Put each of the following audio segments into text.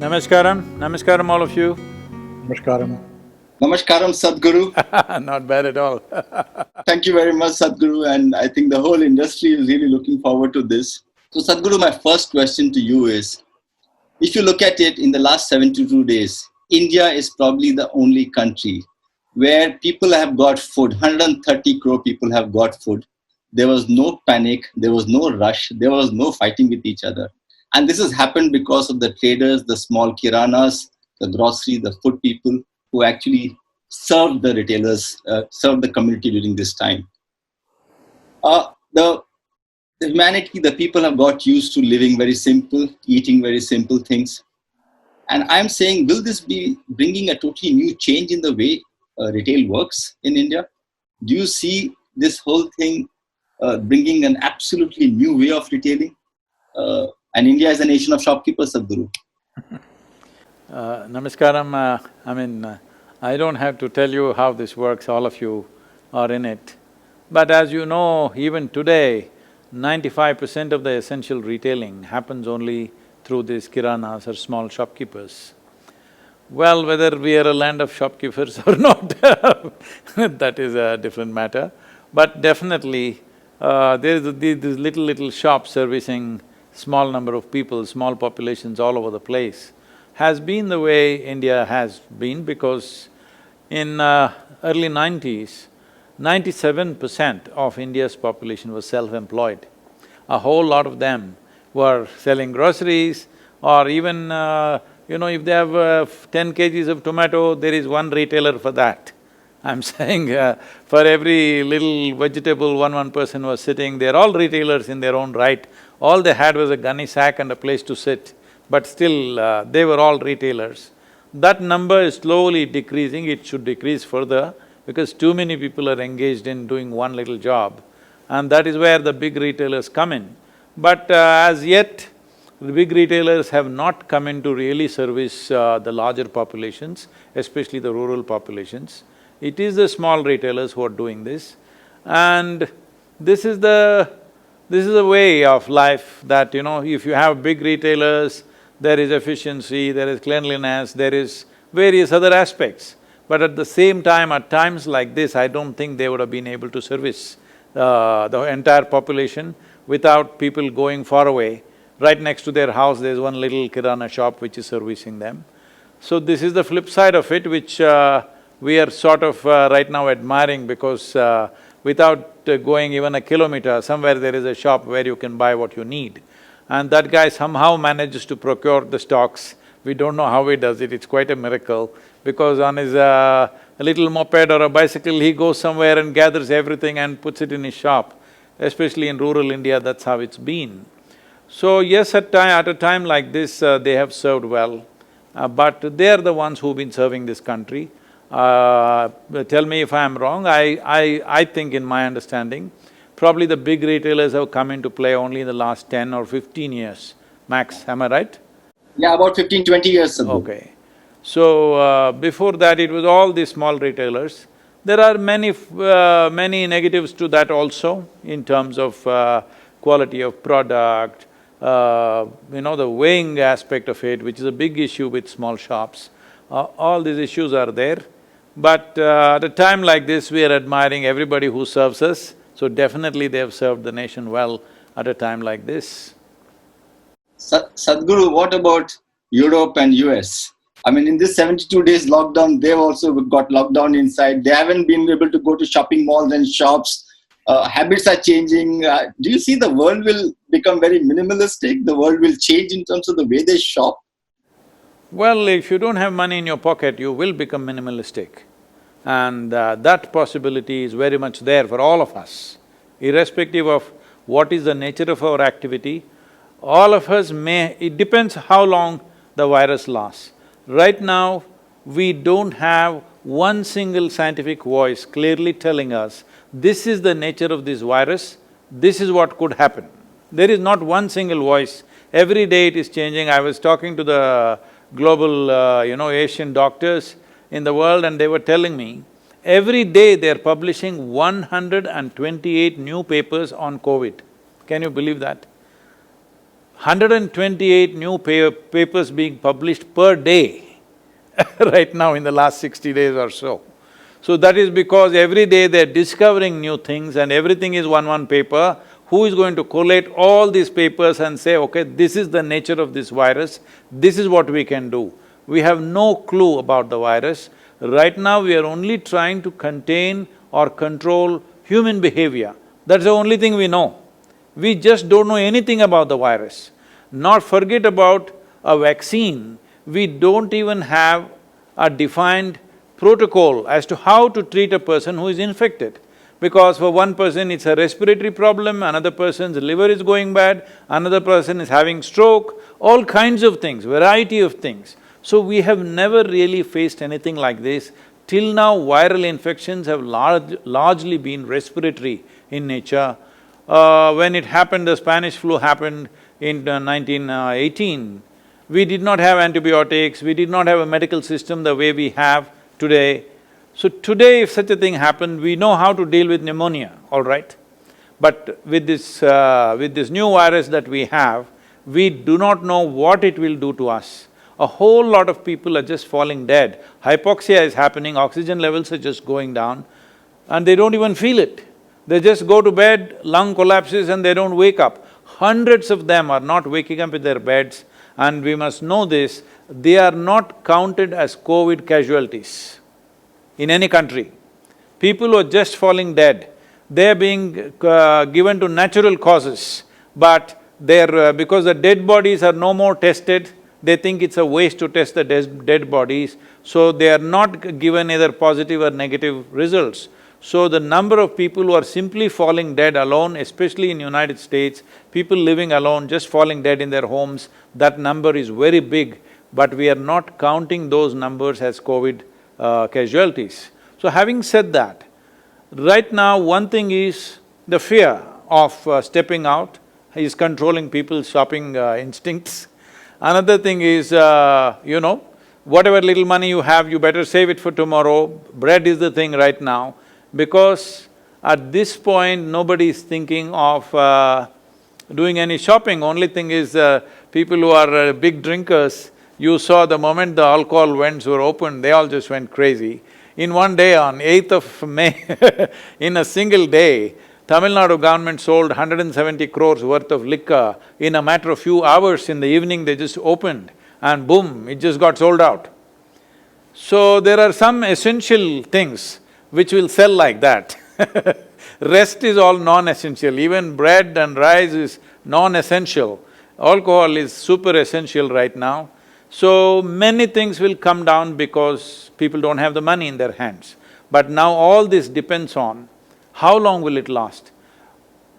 Namaskaram, namaskaram all of you. Namaskaram. Namaskaram, Sadhguru. Not bad at all. Thank you very much, Sadhguru. And I think the whole industry is really looking forward to this. So, Sadhguru, my first question to you is, if you look at it in the last 72 days, India is probably the only country where people have got food. 130 crore people have got food. There was no panic. There was no rush. There was no fighting with each other. And this has happened because of the traders, the small kiranas, the grocery, the food people who actually served the retailers, served the community during this time. The humanity, the people have got used to living very simple, eating very simple things. And I'm saying, will this be bringing a totally new change in the way retail works in India? Do you see this whole thing bringing an absolutely new way of retailing? And India is a nation of shopkeepers, Sadhguru. Namaskaram, I don't have to tell you how this works, all of you are in it. But as you know, even today, 95% of the essential retailing happens only through these kiranas or small shopkeepers. Well, whether we are a land of shopkeepers or not, that is a different matter. But definitely, there is these little shops servicing small number of people, small populations all over the place, has been the way India has been, because in early 90s, 97% of India's population was self-employed. A whole lot of them were selling groceries, or even, if they have 10 kgs of tomato, there is one retailer for that. I'm saying for every little vegetable, one person was sitting, they're all retailers in their own right. All they had was a gunny sack and a place to sit, but still they were all retailers. That number is slowly decreasing, it should decrease further because too many people are engaged in doing one little job, and that is where the big retailers come in. But as yet, the big retailers have not come in to really service the larger populations, especially the rural populations. It is the small retailers who are doing this, and this is the way of life that, if you have big retailers, there is efficiency, there is cleanliness, there is various other aspects. But at the same time, at times like this, I don't think they would have been able to service the entire population without people going far away. Right next to their house, there's one little kirana shop which is servicing them. So this is the flip side of it, which we are sort of right now admiring, because without going even a kilometer, somewhere there is a shop where you can buy what you need. And that guy somehow manages to procure the stocks. We don't know how he does it, it's quite a miracle, because on his little moped or a bicycle, he goes somewhere and gathers everything and puts it in his shop. Especially in rural India, that's how it's been. So yes, at a time like this, they have served well, but they are the ones who've been serving this country. Tell me if I am wrong, I think in my understanding, probably the big retailers have come into play only in the last 10 or 15 years, max, am I right? Yeah, about 15-20 years, Sadhguru. Okay. So, before that it was all these small retailers. There are many negatives to that also, in terms of quality of product, the weighing aspect of it, which is a big issue with small shops. All these issues are there. But at a time like this, we are admiring everybody who serves us, so definitely they have served the nation well at a time like this. Sadhguru, what about Europe and US? I mean, in this 72 days lockdown, they've also got locked down inside. They haven't been able to go to shopping malls and shops. Habits are changing. Do you see the world will become very minimalistic? The world will change in terms of the way they shop? Well, if you don't have money in your pocket, you will become minimalistic. And that possibility is very much there for all of us. Irrespective of what is the nature of our activity, all of us it depends how long the virus lasts. Right now, we don't have one single scientific voice clearly telling us, this is the nature of this virus, this is what could happen. There is not one single voice. Every day it is changing. I was talking to the global, Asian doctors in the world, and they were telling me, every day they're publishing 128 new papers on COVID. Can you believe that? 128 new papers being published per day right now in the last 60 days or so. So that is because every day they're discovering new things and everything is one paper. Who is going to collate all these papers and say, okay, this is the nature of this virus, this is what we can do. We have no clue about the virus. Right now we are only trying to contain or control human behavior. That's the only thing we know. We just don't know anything about the virus. Not forget about a vaccine, we don't even have a defined protocol as to how to treat a person who is infected. Because for one person it's a respiratory problem, another person's liver is going bad, another person is having stroke, all kinds of things, variety of things. So we have never really faced anything like this. Till now, viral infections have largely been respiratory in nature. When it happened, the Spanish flu happened in 1918, we did not have antibiotics, we did not have a medical system the way we have today. So today if such a thing happened, we know how to deal with pneumonia, all right? But with this new virus that we have, we do not know what it will do to us. A whole lot of people are just falling dead. Hypoxia is happening, oxygen levels are just going down and they don't even feel it. They just go to bed, lung collapses and they don't wake up. Hundreds of them are not waking up in their beds, and we must know this, they are not counted as COVID casualties in any country. People who are just falling dead, they're being given to natural causes, but because the dead bodies are no more tested, they think it's a waste to test the dead bodies, so they are not given either positive or negative results. So the number of people who are simply falling dead alone, especially in United States, people living alone, just falling dead in their homes, that number is very big, but we are not counting those numbers as COVID casualties. So having said that, right now one thing is the fear of stepping out is controlling people's shopping instincts. Another thing is, whatever little money you have, you better save it for tomorrow. Bread is the thing right now, because at this point nobody is thinking of doing any shopping. Only thing is, people who are big drinkers, you saw the moment the alcohol vents were opened, they all just went crazy. In one day, on 8th of May, in a single day, Tamil Nadu government sold 170 crores worth of liquor. In a matter of few hours in the evening, they just opened and boom, it just got sold out. So there are some essential things which will sell like that. Rest is all non-essential, even bread and rice is non-essential. Alcohol is super essential right now. So many things will come down because people don't have the money in their hands. But now all this depends on how long will it last.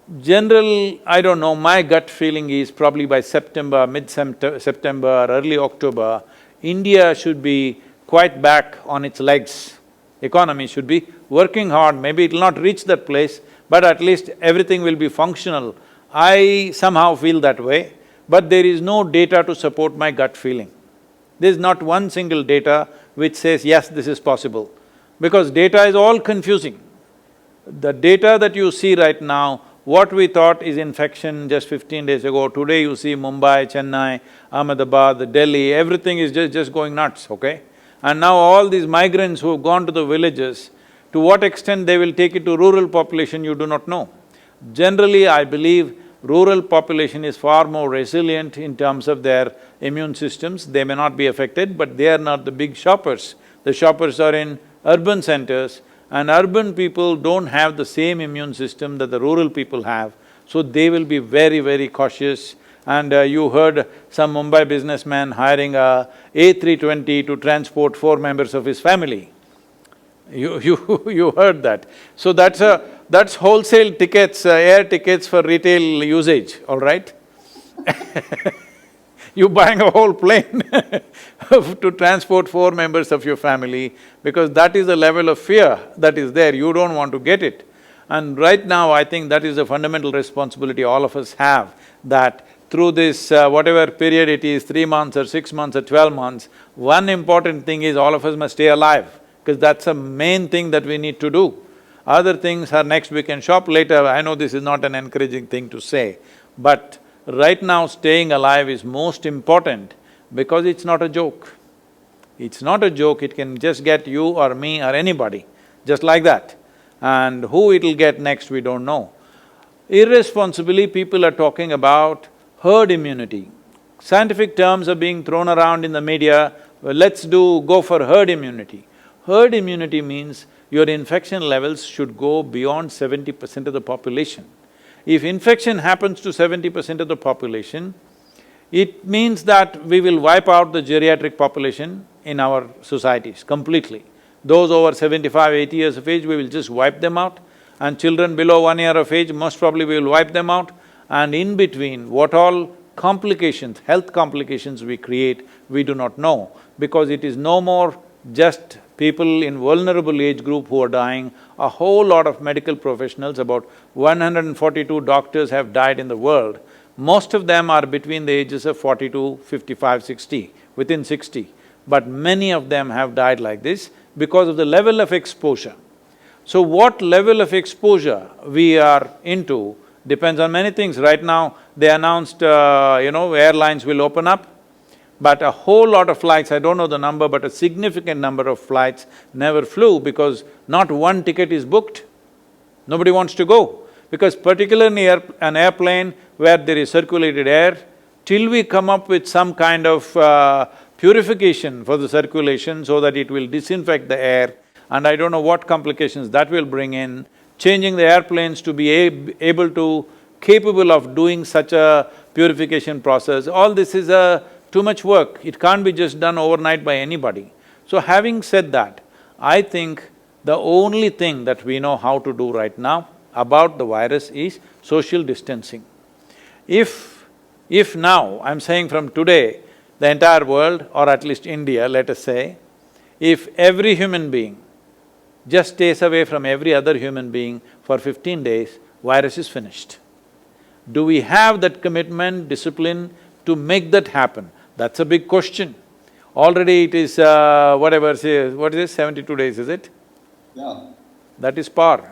I don't know, my gut feeling is probably by September, mid-September, early October, India should be quite back on its legs. Economy should be working hard, maybe it'll not reach that place, but at least everything will be functional. I somehow feel that way, but there is no data to support my gut feeling. There's not one single data which says, yes, this is possible, because data is all confusing. The data that you see right now, what we thought is infection just 15 days ago, today you see Mumbai, Chennai, Ahmedabad, Delhi, everything is just going nuts, okay? And now all these migrants who have gone to the villages, to what extent they will take it to rural population, you do not know. Generally, I believe rural population is far more resilient in terms of their immune systems. They may not be affected, but they are not the big shoppers. The shoppers are in urban centers, and urban people don't have the same immune system that the rural people have, so they will be very, very cautious. And you heard some Mumbai businessman hiring a A320 to transport 4 members of his family. You heard that. So that's wholesale tickets, air tickets for retail usage, all right? You're buying a whole plane to transport 4 members of your family, because that is the level of fear that is there, you don't want to get it. And right now, I think that is a fundamental responsibility all of us have, that through this whatever period it is, 3 months or 6 months or 12 months, one important thing is all of us must stay alive, because that's the main thing that we need to do. Other things are next, we can shop later. I know this is not an encouraging thing to say, but Right now, staying alive is most important because it's not a joke. It's not a joke, it can just get you or me or anybody, just like that. And who it'll get next, we don't know. Irresponsibly, people are talking about herd immunity. Scientific terms are being thrown around in the media, well, let's go for herd immunity. Herd immunity means your infection levels should go beyond 70% of the population. If infection happens to 70% of the population, it means that we will wipe out the geriatric population in our societies completely. Those over 75, 80 years of age, we will just wipe them out, and children below 1 year of age, most probably we will wipe them out. And in between, what all complications, health complications we create, we do not know, because it is no more just people in vulnerable age group who are dying. A whole lot of medical professionals, about 142 doctors have died in the world. Most of them are between the ages of 42, 55, 60, within 60. But many of them have died like this because of the level of exposure. So what level of exposure we are into depends on many things. Right now, they announced, airlines will open up, but a whole lot of flights, I don't know the number, but a significant number of flights never flew because not one ticket is booked. Nobody wants to go. Because particularly an airplane where there is circulated air, till we come up with some kind of purification for the circulation so that it will disinfect the air, and I don't know what complications that will bring in, changing the airplanes to be capable of doing such a purification process, all this is too much work. It can't be just done overnight by anybody. So having said that, I think the only thing that we know how to do right now about the virus is social distancing. If now, I'm saying from today, the entire world, or at least India, let us say, if every human being just stays away from every other human being for 15 days, virus is finished. Do we have that commitment, discipline to make that happen? That's a big question. Already it is whatever, say, what is it, 72 days, is it? Yeah. That is par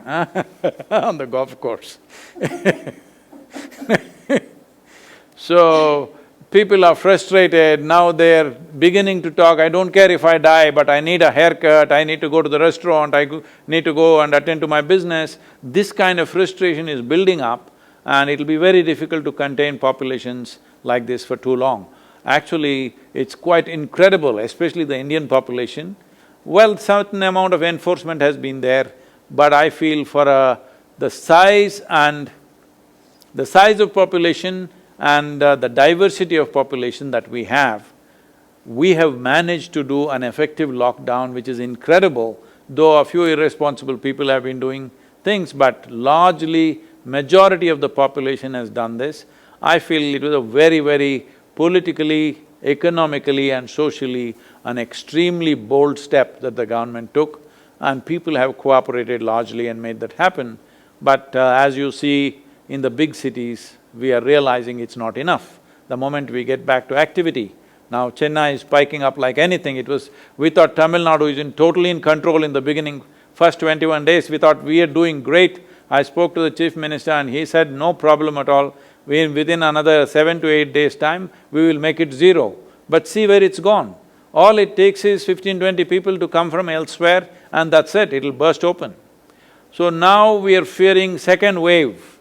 on the golf course. So, people are frustrated, now they're beginning to talk, I don't care if I die, but I need a haircut, I need to go to the restaurant, need to go and attend to my business. This kind of frustration is building up, and it'll be very difficult to contain populations like this for too long. Actually, it's quite incredible, especially the Indian population. Well, certain amount of enforcement has been there, but I feel for the size of population and the diversity of population that we have managed to do an effective lockdown, which is incredible, though a few irresponsible people have been doing things, but largely majority of the population has done this. I feel it was a very, very politically, economically and socially an extremely bold step that the government took, and people have cooperated largely and made that happen. But as you see in the big cities, we are realizing it's not enough. The moment we get back to activity, now Chennai is spiking up like anything. We thought Tamil Nadu is totally in control in the beginning. First 21 days, we thought we are doing great. I spoke to the chief minister and he said, no problem at all. Within another 7 to 8 days' time, we will make it zero. But see where it's gone. All it takes is 15-20 people to come from elsewhere and that's it, it'll burst open. So now we are fearing second wave.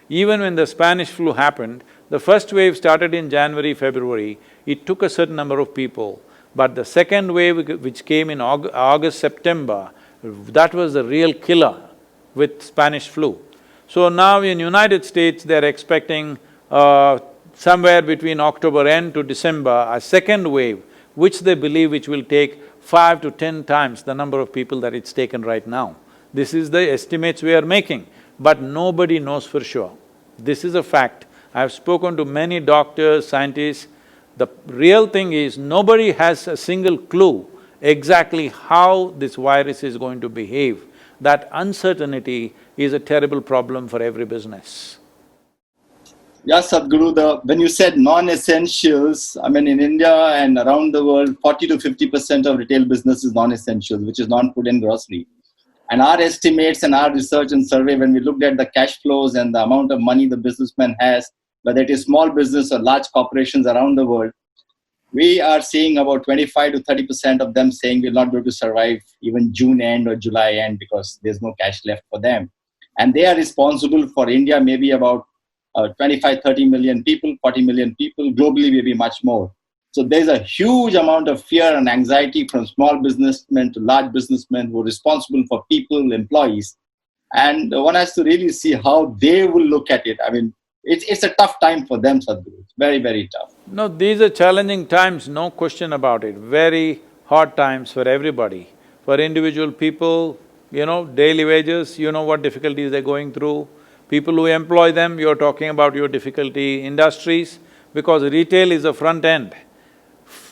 Even when the Spanish flu happened, the first wave started in January, February, it took a certain number of people. But the second wave which came in August, September, that was the real killer with Spanish flu. So now in United States, they're expecting somewhere between October end to December, a second wave, which they believe which will take 5 to 10 times the number of people that it's taken right now. This is the estimates we are making, but nobody knows for sure. This is a fact. I've spoken to many doctors, scientists. The real thing is, nobody has a single clue exactly how this virus is going to behave. That uncertainty is a terrible problem for every business. Yeah, Sadhguru, when you said non-essentials, I mean in India and around the world, 40 to 50% of retail business is non-essentials, which is non-food and grocery. And our estimates and our research and survey, when we looked at the cash flows and the amount of money the businessman has, whether it is small business or large corporations around the world, we are seeing about 25 to 30% of them saying we'll not be able to survive even June end or July end because there's no cash left for them. And they are responsible for India, maybe about 25, 30 million people, 40 million people, globally maybe much more. So there's a huge amount of fear and anxiety from small businessmen to large businessmen who are responsible for people, employees. And one has to really see how they will look at it. I mean, it's a tough time for them, Sadhguru. It's very, very tough. No, these are challenging times, no question about it. Very hard times for everybody. For individual people, daily wages, what difficulties they're going through. People who employ them, you're talking about your difficulty. Industries, because retail is the front end.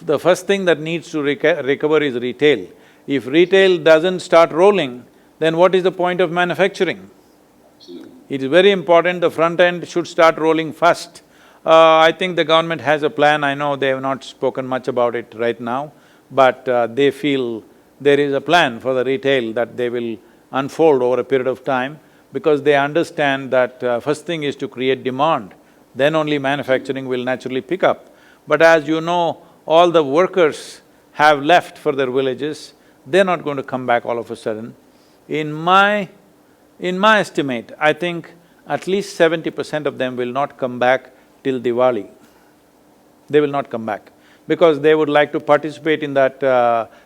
The first thing that needs to recover is retail. If retail doesn't start rolling, then what is the point of manufacturing? It is very important, the front end should start rolling first. I think the government has a plan, I know they have not spoken much about it right now, but they feel there is a plan for the retail that they will unfold over a period of time because they understand that first thing is to create demand, then only manufacturing will naturally pick up. But as you know, all the workers have left for their villages, they're not going to come back all of a sudden. In my estimate, I think at least 70% of them will not come back till Diwali. They will not come back because they would like to participate in that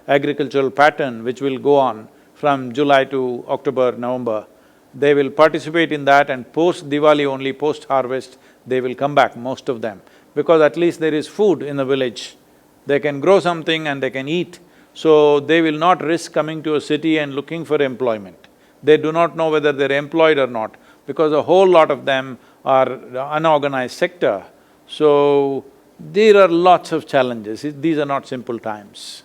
agricultural pattern which will go on from July to October, November. They will participate in that and post-Diwali only, post-harvest, they will come back, most of them. Because at least there is food in the village. They can grow something and they can eat. So they will not risk coming to a city and looking for employment. They do not know whether they're employed or not, because a whole lot of them are unorganized sector. So there are lots of challenges, these are not simple times.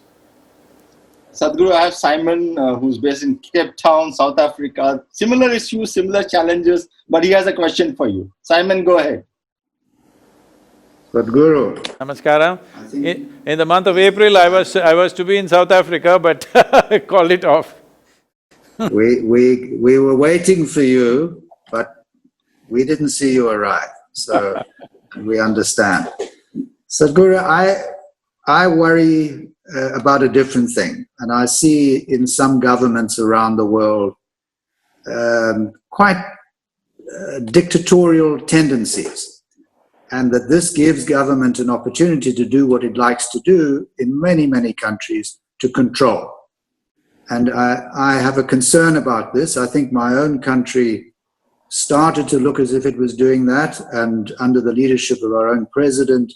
Sadhguru, I have Simon who's based in Cape Town, South Africa. Similar issues, similar challenges, but he has a question for you. Simon, go ahead. Sadhguru. Namaskaram. In the month of April, I was to be in South Africa, but I called it off. We were waiting for you, but we didn't see you arrive, so we understand. Sadhguru, I worry about a different thing, and I see in some governments around the world quite dictatorial tendencies, and that this gives government an opportunity to do what it likes to do in many, many countries, to control. And I have a concern about this. I think my own country started to look as if it was doing that, and under the leadership of our own president,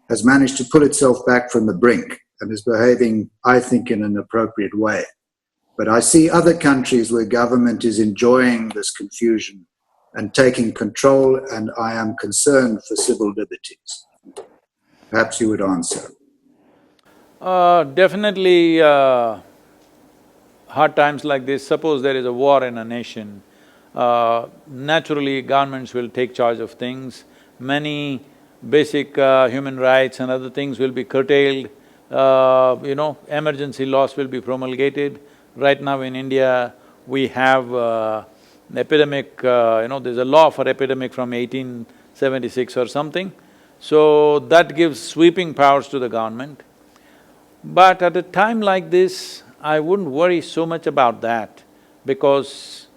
has managed to pull itself back from the brink and is behaving, I think, in an appropriate way. But I see other countries where government is enjoying this confusion and taking control, and I am concerned for civil liberties. Perhaps you would answer. Definitely, hard times like this, suppose there is a war in a nation, naturally governments will take charge of things. Many basic human rights and other things will be curtailed, emergency laws will be promulgated. Right now in India, we have an epidemic, there's a law for epidemic from 1876 or something. So that gives sweeping powers to the government. But at a time like this, I wouldn't worry so much about that, because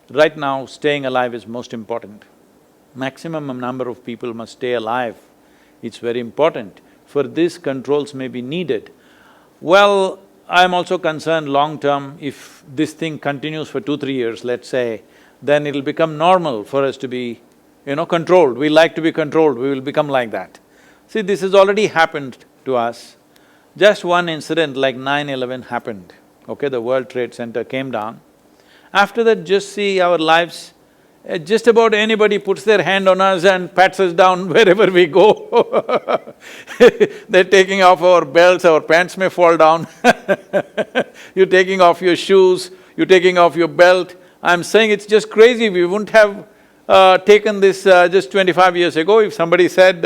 right now staying alive is most important. Maximum number of people must stay alive, it's very important. For this, controls may be needed. Well, I'm also concerned long-term, if this thing continues for 2-3 years, let's say, then it'll become normal for us to be, controlled. We like to be controlled, we will become like that. See, this has already happened to us. Just one incident like 9/11 happened, okay, the World Trade Center came down. After that, just see our lives, just about anybody puts their hand on us and pats us down wherever we go. They're taking off our belts, our pants may fall down. You're taking off your shoes, you're taking off your belt. I'm saying it's just crazy, we wouldn't have taken this just 25 years ago. If somebody said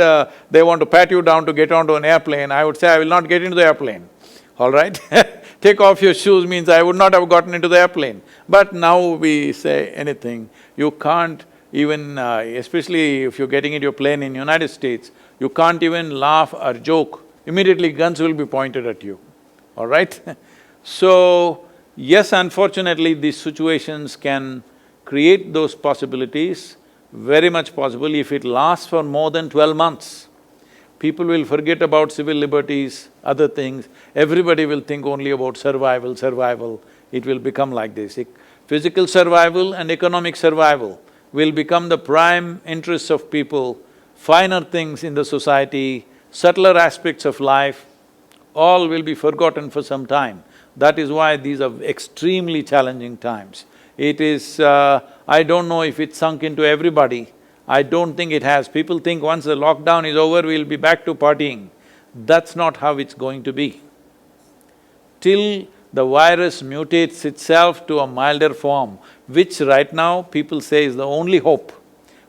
they want to pat you down to get onto an airplane, I would say, I will not get into the airplane, all right? Take off your shoes means I would not have gotten into the airplane. But now we say anything, you can't Even especially if you're getting into your plane in United States, you can't even laugh or joke, immediately guns will be pointed at you, all right? So, yes, unfortunately, these situations can create those possibilities, very much possible if it lasts for more than 12 months. People will forget about civil liberties, other things, everybody will think only about survival, survival. It will become like this. Physical survival and economic survival will become the prime interests of people, finer things in the society, subtler aspects of life, all will be forgotten for some time. That is why these are extremely challenging times. It is… I don't know if it's sunk into everybody, I don't think it has. People think once the lockdown is over, we'll be back to partying. That's not how it's going to be. Till the virus mutates itself to a milder form, which right now people say is the only hope,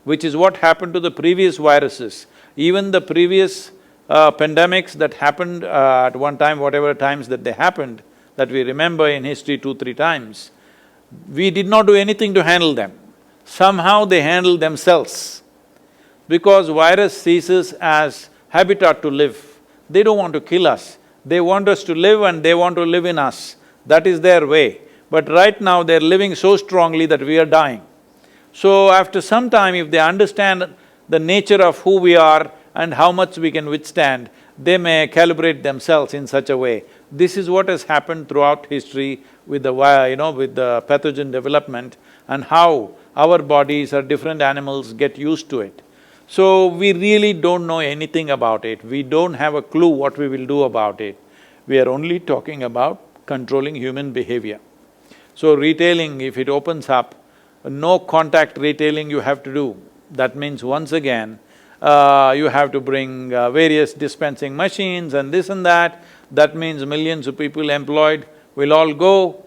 which is what happened to the previous viruses. Even the previous pandemics that happened at one time, whatever times that they happened, that we remember in history 2-3 times, we did not do anything to handle them. Somehow they handled themselves. Because virus sees us as habitat to live. They don't want to kill us, they want us to live and they want to live in us. That is their way. But right now they're living so strongly that we are dying. So after some time, if they understand the nature of who we are and how much we can withstand, they may calibrate themselves in such a way. This is what has happened throughout history with the with the pathogen development and how our bodies or different animals get used to it. So we really don't know anything about it, we don't have a clue what we will do about it. We are only talking about controlling human behavior. So retailing, if it opens up, no contact retailing you have to do. That means once again, you have to bring various dispensing machines and this and that. That means millions of people employed will all go.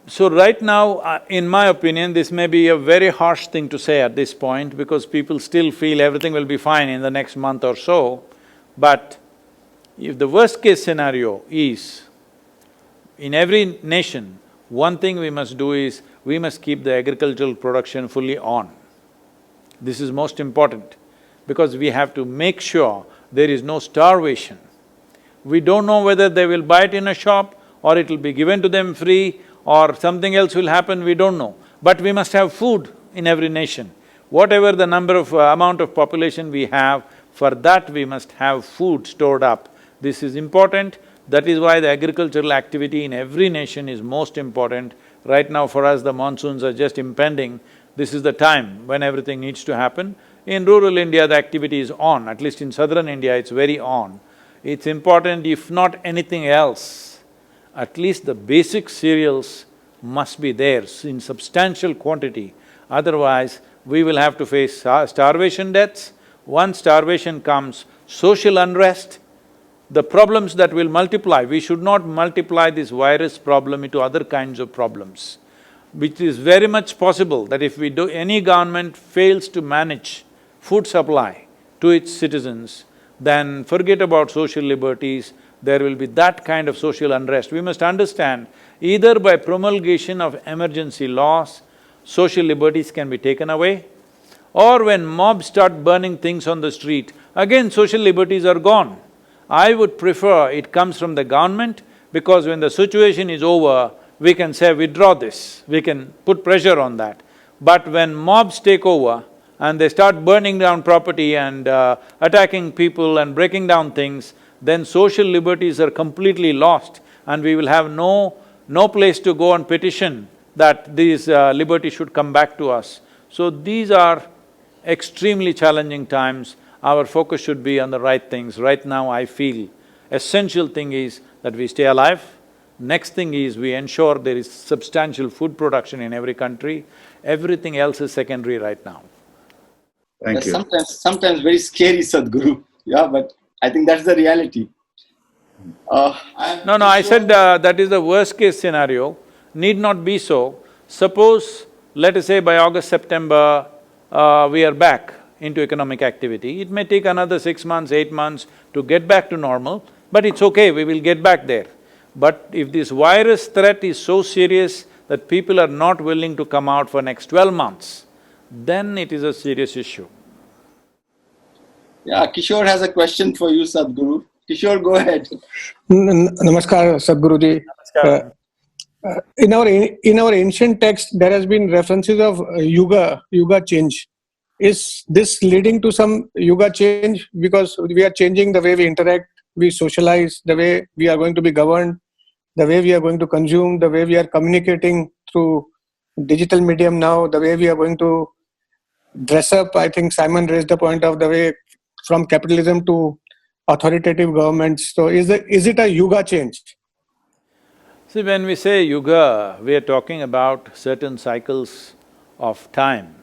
So right now, in my opinion, this may be a very harsh thing to say at this point because people still feel everything will be fine in the next month or so. But if the worst case scenario is, in every nation, one thing we must do is, we must keep the agricultural production fully on. This is most important because we have to make sure there is no starvation. We don't know whether they will buy it in a shop or it will be given to them free or something else will happen, we don't know. But we must have food in every nation. Whatever the amount of population we have, for that we must have food stored up. This is important, that is why the agricultural activity in every nation is most important. Right now for us, the monsoons are just impending, this is the time when everything needs to happen. In rural India, the activity is on, at least in southern India, it's very on. It's important, if not anything else, at least the basic cereals must be there in substantial quantity. Otherwise, we will have to face starvation deaths. Once starvation comes, social unrest, the problems that will multiply. We should not multiply this virus problem into other kinds of problems, which is very much possible that if any government fails to manage food supply to its citizens, then forget about social liberties, there will be that kind of social unrest. We must understand, either by promulgation of emergency laws, social liberties can be taken away, or when mobs start burning things on the street, again social liberties are gone. I would prefer it comes from the government, because when the situation is over, we can say withdraw this, we can put pressure on that. But when mobs take over and they start burning down property and attacking people and breaking down things, then social liberties are completely lost and we will have no place to go and petition that these liberties should come back to us. So these are extremely challenging times, our focus should be on the right things. Right now I feel essential thing is that we stay alive. Next thing is we ensure there is substantial food production in every country. Everything else is secondary right now. Thank you. Sometimes very scary, Sadhguru. Yeah, but I think that's the reality. No, I said that is the worst case scenario, need not be so. Suppose, let us say by August, September, we are back into economic activity. It may take another 6 months, 8 months to get back to normal, but it's okay, we will get back there. But if this virus threat is so serious that people are not willing to come out for next 12 months, then it is a serious issue. Yeah, Kishore has a question for you, Sadhguru. Kishore, go ahead. Namaskar, Sadhguruji. Namaskar. In our ancient text, there has been references of yuga change. Is this leading to some yuga change because we are changing the way we interact, we socialize, the way we are going to be governed, the way we are going to consume, the way we are communicating through digital medium now, the way we are going to dress up? I think Simon raised the point of the way from capitalism to authoritative governments. So is it a yuga change? See, when we say yuga, we are talking about certain cycles of time.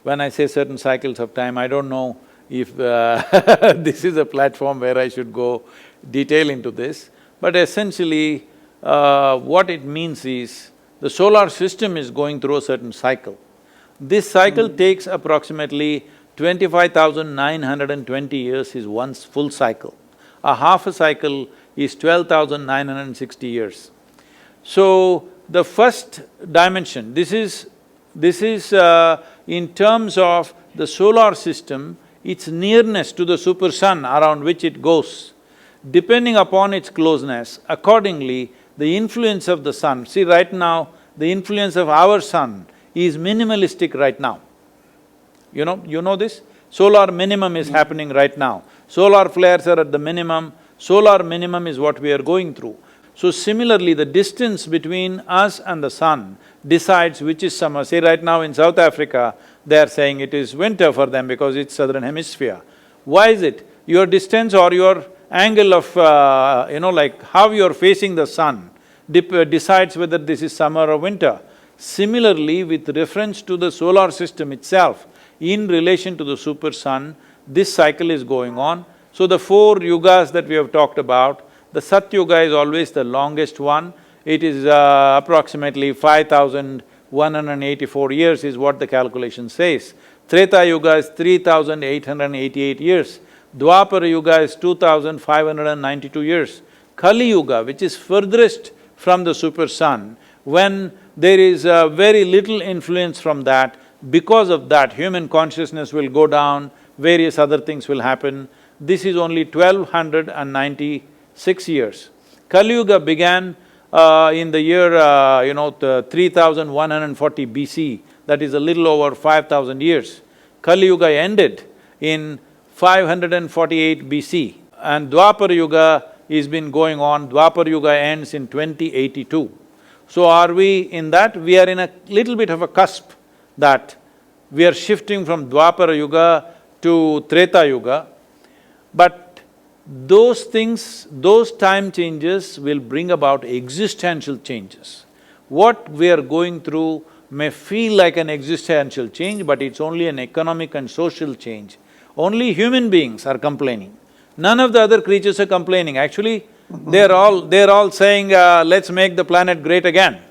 When I say certain cycles of time, I don't know if this is a platform where I should go detail into this, but essentially what it means is the solar system is going through a certain cycle. This cycle takes approximately 25,920 years is one full cycle. A half a cycle is 12,960 years. So, the first dimension, this is in terms of the solar system, its nearness to the super sun around which it goes. Depending upon its closeness, accordingly, the influence of the sun… See, right now, the influence of our sun is minimalistic right now. You know this? Solar minimum is happening right now. Solar flares are at the minimum, solar minimum is what we are going through. So similarly, the distance between us and the sun decides which is summer. Say right now in South Africa, they are saying it is winter for them because it's southern hemisphere. Why is it? Your distance or your angle of, like how you're facing the sun decides whether this is summer or winter. Similarly, with reference to the solar system itself, in relation to the super sun, this cycle is going on. So the four yugas that we have talked about, the Sat Yuga is always the longest one. It is approximately 5,184 years is what the calculation says. Treta Yuga is 3,888 years. Dwapara Yuga is 2,592 years. Kali Yuga, which is furthest from the super sun, when there is very little influence from that, because of that human consciousness will go down, various other things will happen. This is only 1,296 years. Kali Yuga began in the year 3,140 BC, that is a little over 5,000 years. Kali Yuga ended in 548 BC and Dwapara Yuga has been going on. Dwapara Yuga ends in 2082. So are we in that? We are in a little bit of a cusp that we are shifting from Dwapara Yuga to Treta Yuga, but those things, those time changes will bring about existential changes. What we are going through may feel like an existential change, but it's only an economic and social change. Only human beings are complaining. None of the other creatures are complaining. Actually, they're all saying, let's make the planet great again,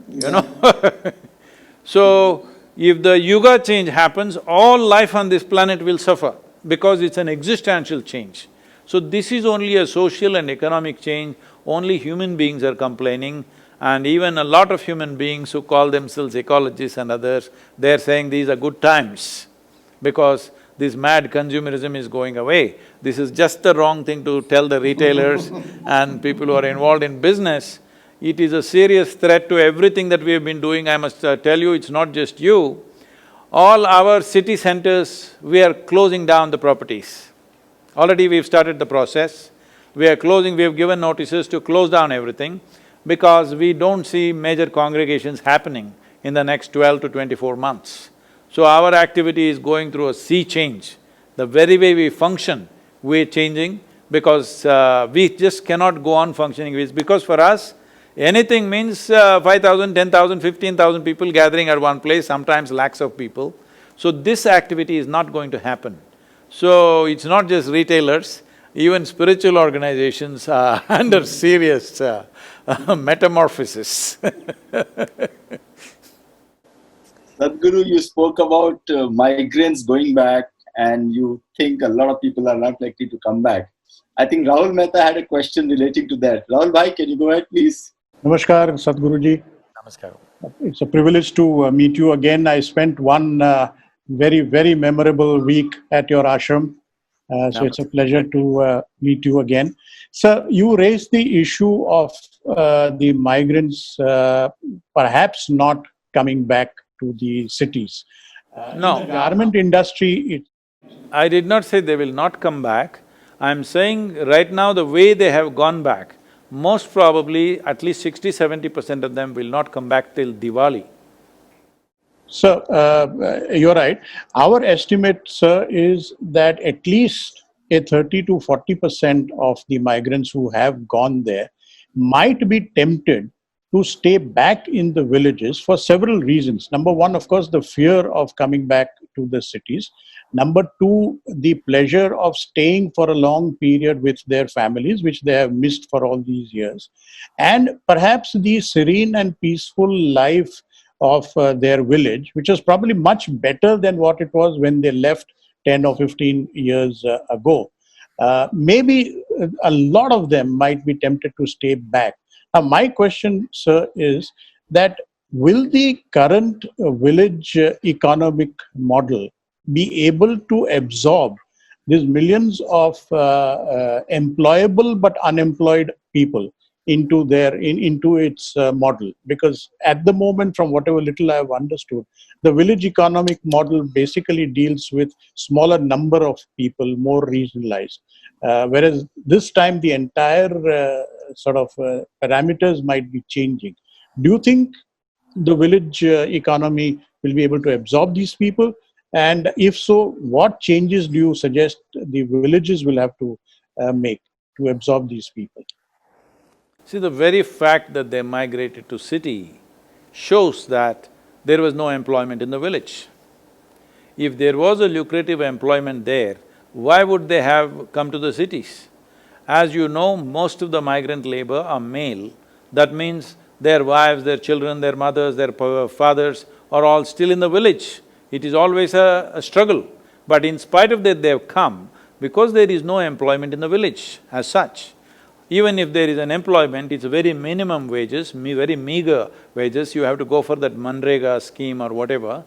you know So, if the yuga change happens, all life on this planet will suffer because it's an existential change. So this is only a social and economic change, only human beings are complaining, and even a lot of human beings who call themselves ecologists and others, they're saying these are good times because this mad consumerism is going away. This is just the wrong thing to tell the retailers and people who are involved in business. It is a serious threat to everything that we have been doing. I must tell you, it's not just you. All our city centers, we are closing down the properties. Already we've started the process. We are closing, we have given notices to close down everything because we don't see major congregations happening in the next 12 to 24 months. So our activity is going through a sea change. The very way we function, we're changing because we just cannot go on functioning. Because for us, anything means 5,000, 10,000, 15,000 people gathering at one place, sometimes lakhs of people. So this activity is not going to happen. So it's not just retailers, even spiritual organizations are under serious metamorphosis Sadhguru, you spoke about migrants going back and you think a lot of people are not likely to come back. I think Rahul Mehta had a question relating to that. Rahul bhai, can you go ahead please? Namaskar, Sadhguruji. Namaskaram. It's a privilege to meet you again. I spent one very, very memorable week at your ashram. So it's a pleasure to meet you again. Sir, you raised the issue of the migrants perhaps not coming back to the cities. In the No, garment industry, I did not say they will not come back. I'm saying right now the way they have gone back, most probably at least 60–70% of them will not come back till Diwali. sir, you're right. Our estimate, sir, is that at least a 30 to 40% of the migrants who have gone there might be tempted to stay back in the villages for several reasons. Number one, of course, the fear of coming back to the cities. Number two, the pleasure of staying for a long period with their families, which they have missed for all these years. And perhaps the serene and peaceful life of their village, which was probably much better than what it was when they left 10 or 15 years ago. Maybe a lot of them might be tempted to stay back. Now, my question, sir, is that will the current village economic model be able to absorb these millions of employable but unemployed people into into its model? Because at the moment, from whatever little I have understood, the village economic model basically deals with smaller number of people, more regionalized. Whereas this time the entire parameters might be changing. Do you think the village economy will be able to absorb these people? And if so, what changes do you suggest the villages will have to make to absorb these people? See, the very fact that they migrated to city shows that there was no employment in the village. If there was a lucrative employment there, why would they have come to the cities? As you know, most of the migrant labor are male. That means their wives, their children, their mothers, their fathers are all still in the village. It is always a struggle. But in spite of that, they've come because there is no employment in the village as such. Even if there is an employment, it's very minimum wages, very meager wages, you have to go for that Manrega scheme or whatever.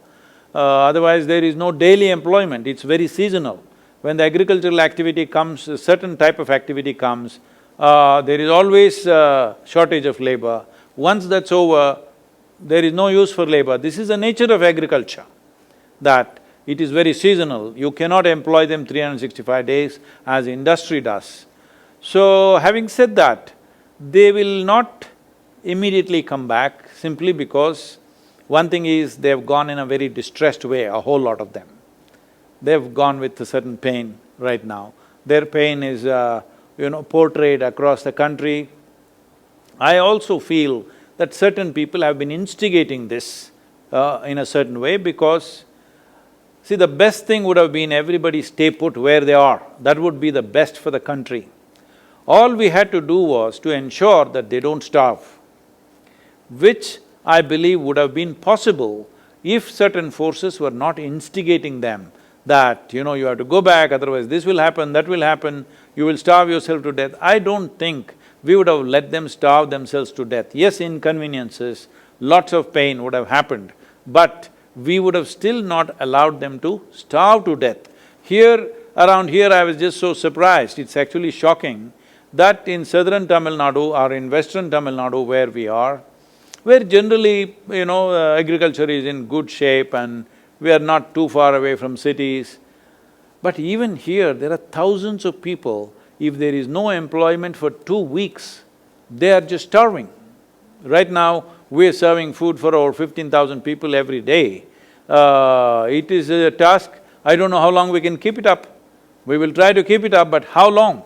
Otherwise, there is no daily employment, it's very seasonal. When the agricultural activity comes, a certain type of activity comes, there is always a shortage of labor. Once that's over, there is no use for labor. This is the nature of agriculture, that it is very seasonal. You cannot employ them 365 days as industry does. So, having said that, they will not immediately come back simply because one thing is they've gone in a very distressed way, a whole lot of them. They've gone with a certain pain right now. Their pain is, portrayed across the country. I also feel that certain people have been instigating this in a certain way because, see, the best thing would have been everybody stay put where they are. That would be the best for the country. All we had to do was to ensure that they don't starve, which I believe would have been possible if certain forces were not instigating them that, you have to go back, otherwise this will happen, that will happen, you will starve yourself to death. I don't think we would have let them starve themselves to death. Yes, inconveniences, lots of pain would have happened, but we would have still not allowed them to starve to death. Around here I was just so surprised, it's actually shocking that in southern Tamil Nadu or in western Tamil Nadu where we are, where generally, agriculture is in good shape and we are not too far away from cities. But even here, there are thousands of people, if there is no employment for 2 weeks, they are just starving. Right now, we are serving food for over 15,000 people every day. It is a task, I don't know how long we can keep it up. We will try to keep it up, but how long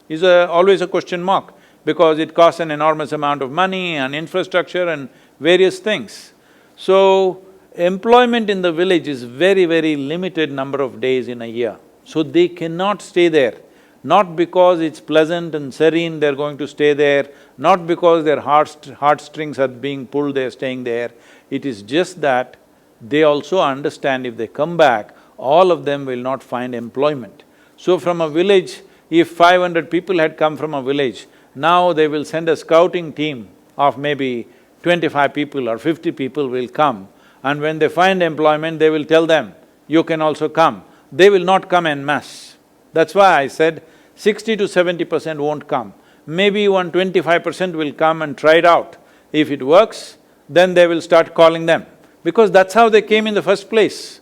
is always a question mark, because it costs an enormous amount of money and infrastructure and various things. So, employment in the village is very, very limited number of days in a year. So they cannot stay there, not because it's pleasant and serene they're going to stay there, not because their heartstrings are being pulled, they're staying there. It is just that they also understand if they come back, all of them will not find employment. So from a village, if 500 people had come from a village, now they will send a scouting team of maybe 25 people or 50 people will come, and when they find employment, they will tell them, you can also come. They will not come en masse. That's why I said 60 to 70% won't come. Maybe 25% will come and try it out. If it works, then they will start calling them, because that's how they came in the first place.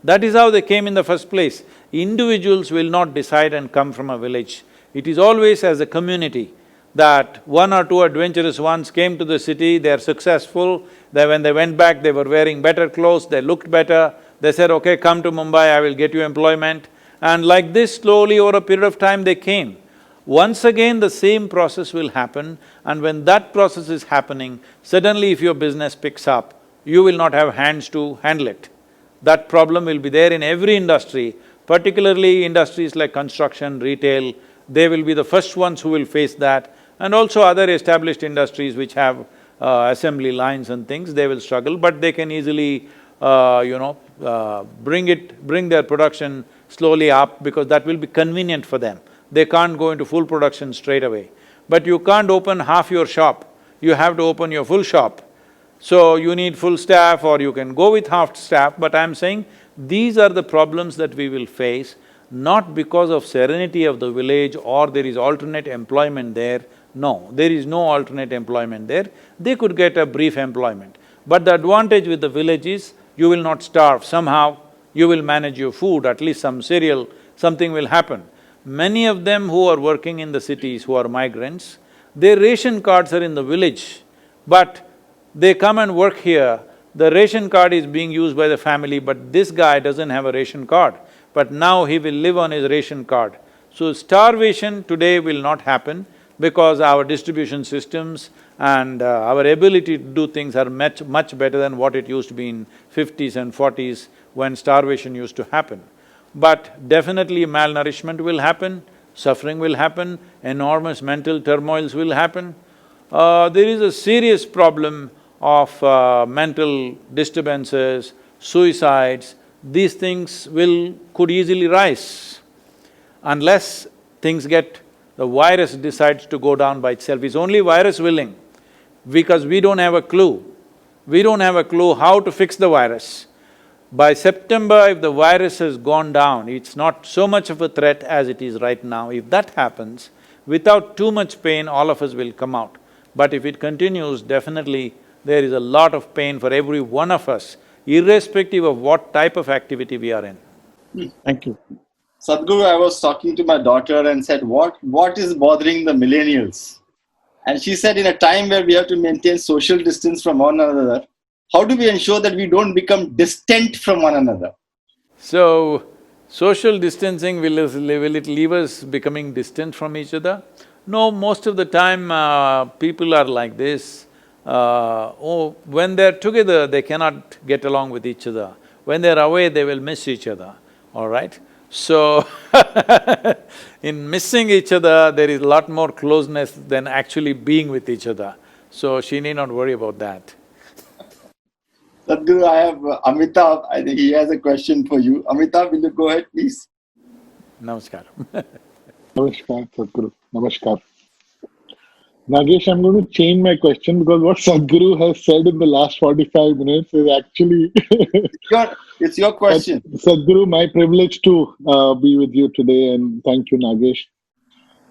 That is how they came in the first place. Individuals will not decide and come from a village. It is always as a community that one or two adventurous ones came to the city, they are successful, when they went back, they were wearing better clothes, they looked better, they said, okay, come to Mumbai, I will get you employment. And like this, slowly over a period of time, they came. Once again, the same process will happen, and when that process is happening, suddenly if your business picks up, you will not have hands to handle it. That problem will be there in every industry, particularly industries like construction, retail. They will be the first ones who will face that, and also other established industries which have assembly lines and things, they will struggle, but they can easily bring their production slowly up, because that will be convenient for them. They can't go into full production straight away. But you can't open half your shop, you have to open your full shop. So you need full staff, or you can go with half staff, but I'm saying these are the problems that we will face, not because of serenity of the village or there is alternate employment there. No, there is no alternate employment there. They could get a brief employment. But the advantage with the village is, you will not starve. Somehow, you will manage your food, at least some cereal, something will happen. Many of them who are working in the cities, who are migrants, their ration cards are in the village, but they come and work here, the ration card is being used by the family, but this guy doesn't have a ration card, but now he will live on his ration card. So starvation today will not happen, because our distribution systems and our ability to do things are much better than what it used to be in 50s and 40s when starvation used to happen. But definitely malnourishment will happen, suffering will happen, enormous mental turmoils will happen. There is a serious problem of mental disturbances, suicides. These things could easily rise unless things the virus decides to go down by itself. It's only virus willing, because we don't have a clue. We don't have a clue how to fix the virus. By September, if the virus has gone down, it's not so much of a threat as it is right now. If that happens, without too much pain, all of us will come out. But if it continues, definitely there is a lot of pain for every one of us, irrespective of what type of activity we are in. Thank you. Sadhguru, I was talking to my daughter and said, what is bothering the millennials? And she said, in a time where we have to maintain social distance from one another, how do we ensure that we don't become distant from one another? So, social distancing, will it leave us becoming distant from each other? No, most of the time people are like this. When they're together, they cannot get along with each other. When they're away, they will miss each other, all right? So, in missing each other, there is a lot more closeness than actually being with each other. So, she need not worry about that. Sadhguru, I have Amitabh, I think he has a question for you. Amitabh, will you go ahead, please? Namaskar. Namaskar, Sadhguru. Namaskar. Nagesh, I'm going to change my question, because what Sadhguru has said in the last 45 minutes is actually… It's your question. Sadhguru, my privilege to be with you today, and thank you, Nagesh.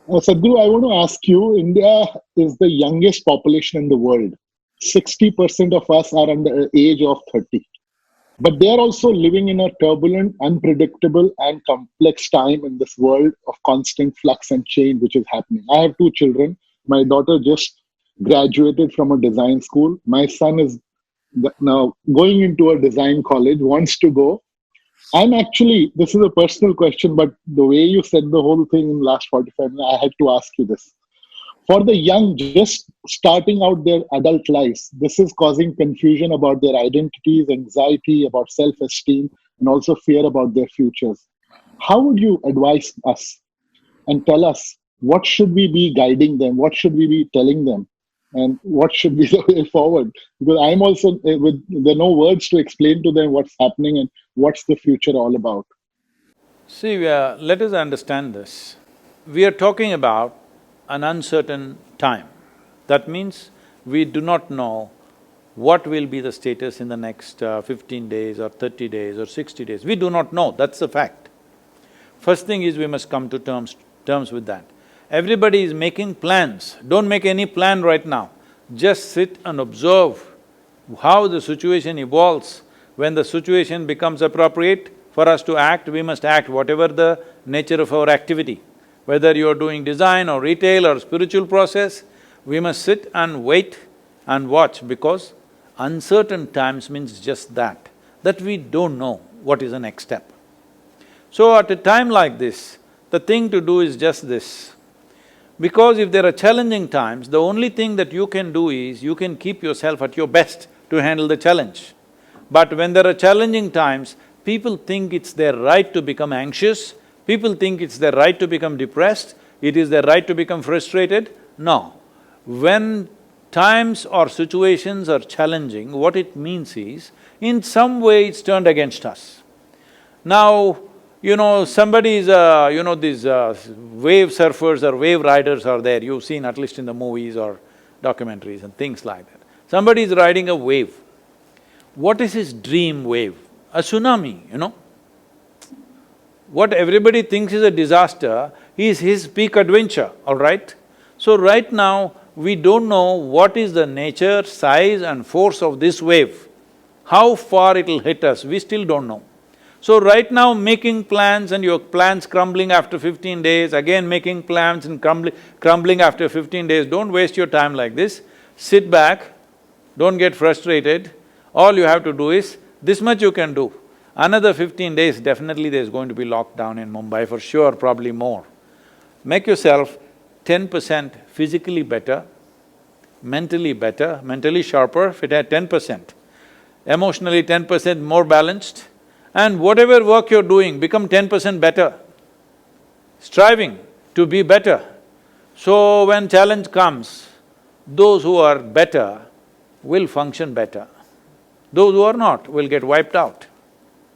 Sadhguru, I want to ask you, India is the youngest population in the world. 60% of us are under the age of 30. But they are also living in a turbulent, unpredictable, and complex time in this world of constant flux and change which is happening. I have two children. My daughter just graduated from a design school. My son is now going into a design college, wants to go. I'm actually, this is a personal question, but the way you said the whole thing in the last 45 minutes, I had to ask you this. For the young, just starting out their adult lives, this is causing confusion about their identities, anxiety about self-esteem, and also fear about their futures. How would you advise us and tell us what should we be guiding them? What should we be telling them? And what should be the way forward? Because I'm also, there are no words to explain to them what's happening and what's the future all about. See, let us understand this. We are talking about an uncertain time. That means we do not know what will be the status in the next 15 days or 30 days or 60 days. We do not know, that's a fact. First thing is we must come to terms with that. Everybody is making plans. Don't make any plan right now. Just sit and observe how the situation evolves. When the situation becomes appropriate for us to act, we must act, whatever the nature of our activity. Whether you're doing design or retail or spiritual process, we must sit and wait and watch, because uncertain times means just that we don't know what is the next step. So at a time like this, the thing to do is just this. Because if there are challenging times, the only thing that you can do is, you can keep yourself at your best to handle the challenge. But when there are challenging times, people think it's their right to become anxious, people think it's their right to become depressed, it is their right to become frustrated. No. When times or situations are challenging, what it means is, in some way it's turned against us. Now, somebody is these wave surfers or wave riders are there, you've seen at least in the movies or documentaries and things like that. Somebody is riding a wave. What is his dream wave? A tsunami, What everybody thinks is a disaster is his peak adventure, all right? So right now, we don't know what is the nature, size and force of this wave. How far it'll hit us, we still don't know. So right now, making plans and your plans crumbling after 15 days, again making plans and crumbling after 15 days, don't waste your time like this. Sit back, don't get frustrated. All you have to do is, this much you can do. Another 15 days, definitely there's going to be lockdown in Mumbai for sure, probably more. Make yourself 10% physically better, mentally sharper, if it had 10%, emotionally 10% more balanced, and whatever work you're doing, become 10% better, striving to be better. So when challenge comes, those who are better will function better. Those who are not will get wiped out.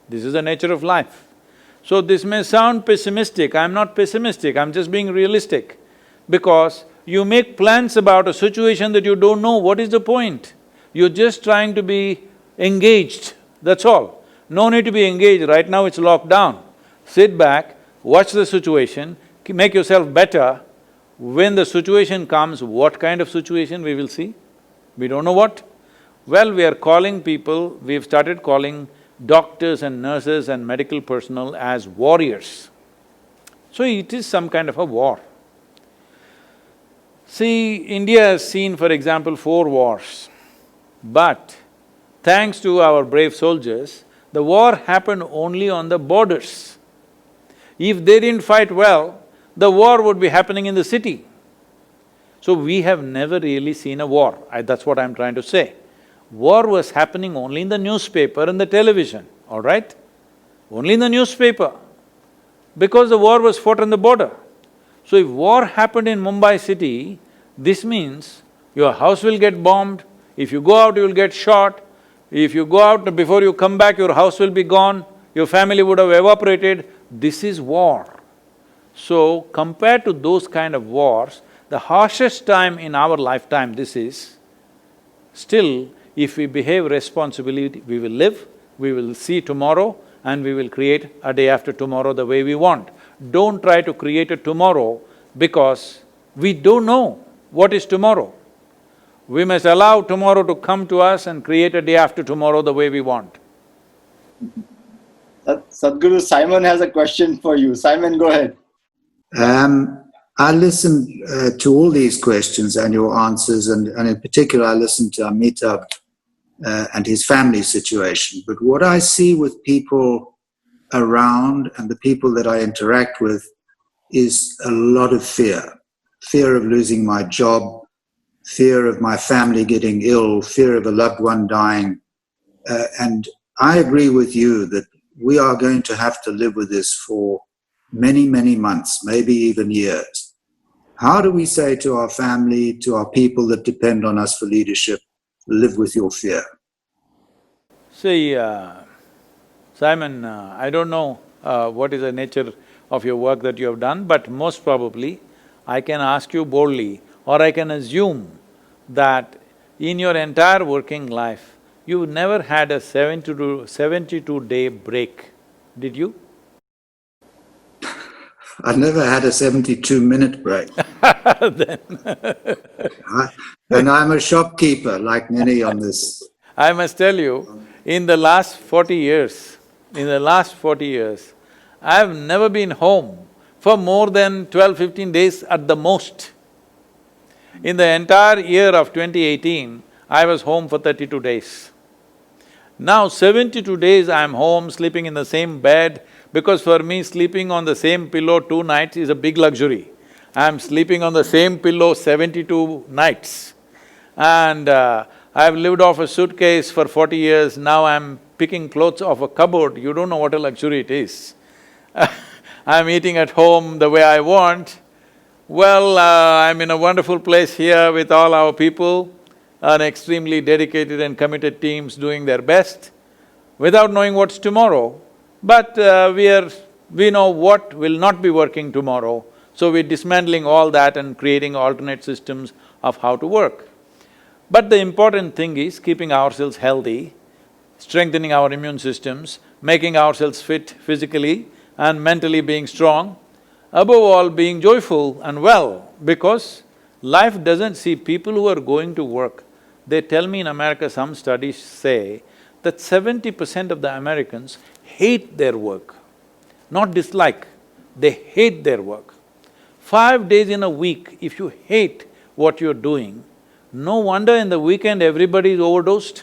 This is the nature of life. So this may sound pessimistic, I'm not pessimistic, I'm just being realistic. Because you make plans about a situation that you don't know, what is the point? You're just trying to be engaged, that's all. No need to be engaged, right now it's locked down. Sit back, watch the situation, make yourself better. When the situation comes, what kind of situation we will see? We don't know what. Well, we are calling people, we've started calling doctors and nurses and medical personnel as warriors. So it is some kind of a war. See, India has seen, for example, 4 wars, but thanks to our brave soldiers, the war happened only on the borders. If they didn't fight well, the war would be happening in the city. So we have never really seen a war, that's what I'm trying to say. War was happening only in the newspaper and the television, all right? Only in the newspaper, because the war was fought on the border. So if war happened in Mumbai city, this means your house will get bombed, if you go out you will get shot, if you go out before you come back your house will be gone, your family would have evaporated. This is war. So compared to those kind of wars, the harshest time in our lifetime this is. Still, if we behave responsibly, we will live, we will see tomorrow and we will create a day after tomorrow the way we want. Don't try to create a tomorrow because we don't know what is tomorrow. We must allow tomorrow to come to us and create a day after tomorrow the way we want. Sadhguru, Simon has a question for you. Simon, go ahead. I listened to all these questions and your answers, and in particular I listened to Amitabh and his family situation. But what I see with people around and the people that I interact with is a lot of fear. Fear of losing my job, fear of my family getting ill, fear of a loved one dying. And I agree with you that we are going to have to live with this for many, many months, maybe even years. How do we say to our family, to our people that depend on us for leadership, live with your fear? See, Simon, I don't know what is the nature of your work that you have done, but most probably I can ask you boldly, or I can assume that In your entire working life, you never had a 72-day break, did you? I never had a 72-minute break. And I'm a shopkeeper, like many on this. I must tell you, in the last 40 years, I've never been home for more than 12-15 days at the most. In the entire year of 2018, I was home for 32 days. Now 72 days I'm home, sleeping in the same bed, because for me sleeping on the same pillow 2 nights is a big luxury. I'm sleeping on the same pillow 72 nights. And I've lived off a suitcase for 40 years, now I'm picking clothes off a cupboard, you don't know what a luxury it is. I'm eating at home the way I want. Well, I'm in a wonderful place here with all our people, an extremely dedicated and committed teams doing their best, without knowing what's tomorrow. But we know what will not be working tomorrow, so we're dismantling all that and creating alternate systems of how to work. But the important thing is keeping ourselves healthy, strengthening our immune systems, making ourselves fit physically and mentally being strong, above all being joyful and well, because life doesn't see people who are going to work. They tell me in America, some studies say that 70% of the Americans hate their work, not dislike, they hate their work. 5 days in a week, if you hate what you're doing, no wonder in the weekend everybody is overdosed.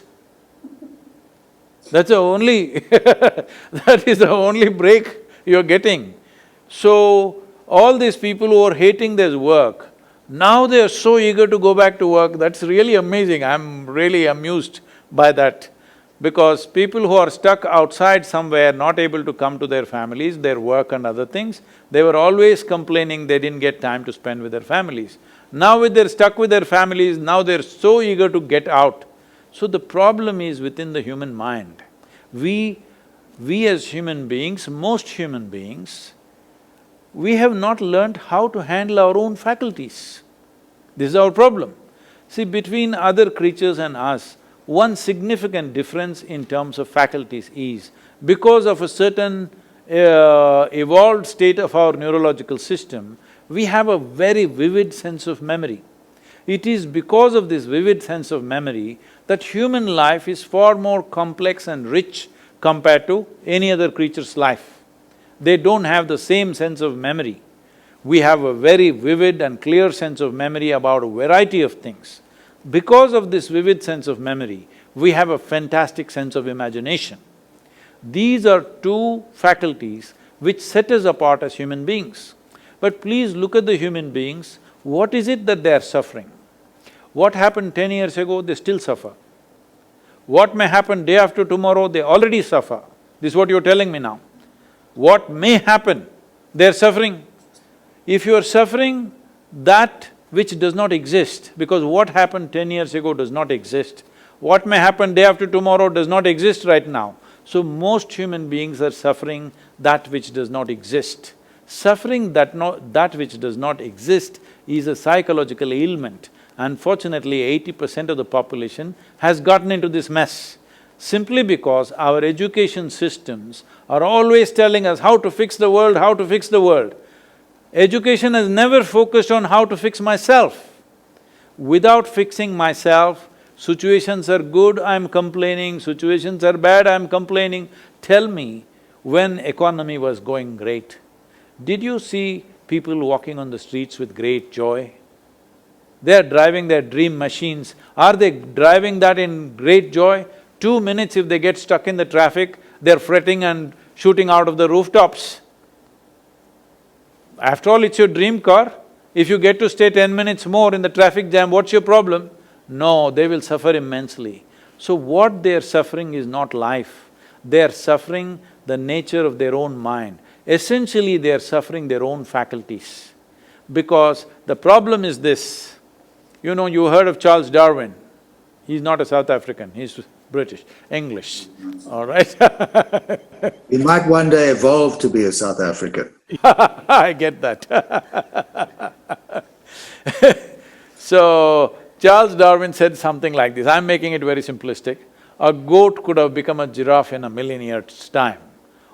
That's the only that is the only break you're getting. So, all these people who are hating their work, now they are so eager to go back to work, that's really amazing. I'm really amused by that. Because people who are stuck outside somewhere, not able to come to their families, their work and other things, they were always complaining they didn't get time to spend with their families. Now they're stuck with their families, now they're so eager to get out. So the problem is within the human mind. We as human beings, most human beings, we have not learned how to handle our own faculties. This is our problem. See, between other creatures and us, one significant difference in terms of faculties is, because of a certain evolved state of our neurological system, we have a very vivid sense of memory. It is because of this vivid sense of memory that human life is far more complex and rich compared to any other creature's life. They don't have the same sense of memory. We have a very vivid and clear sense of memory about a variety of things. Because of this vivid sense of memory, we have a fantastic sense of imagination. These are two faculties which set us apart as human beings. But please look at the human beings, what is it that they are suffering? What happened 10 years ago, they still suffer. What may happen day after tomorrow, they already suffer. This is what you're telling me now. What may happen, they're suffering. If you're suffering that which does not exist, because what happened 10 years ago does not exist, what may happen day after tomorrow does not exist right now. So most human beings are suffering that which does not exist. Suffering that which does not exist is a psychological ailment. Unfortunately, 80% of the population has gotten into this mess, simply because our education systems are always telling us how to fix the world, how to fix the world. Education has never focused on how to fix myself. Without fixing myself, situations are good, I'm complaining, situations are bad, I'm complaining. Tell me, when economy was going great, did you see people walking on the streets with great joy? They're driving their dream machines. Are they driving that in great joy? 2 minutes if they get stuck in the traffic, they're fretting and shooting out of the rooftops. After all, it's your dream car. If you get to stay 10 minutes more in the traffic jam, what's your problem? No, they will suffer immensely. So what they're suffering is not life, they're suffering the nature of their own mind. Essentially, they're suffering their own faculties. Because the problem is this, you know, you heard of Charles Darwin. He's not a South African, he's British, English, all right? He might one day evolve to be a South African. I get that. So, Charles Darwin said something like this, I'm making it very simplistic. A goat could have become a giraffe in 1,000,000 years' time,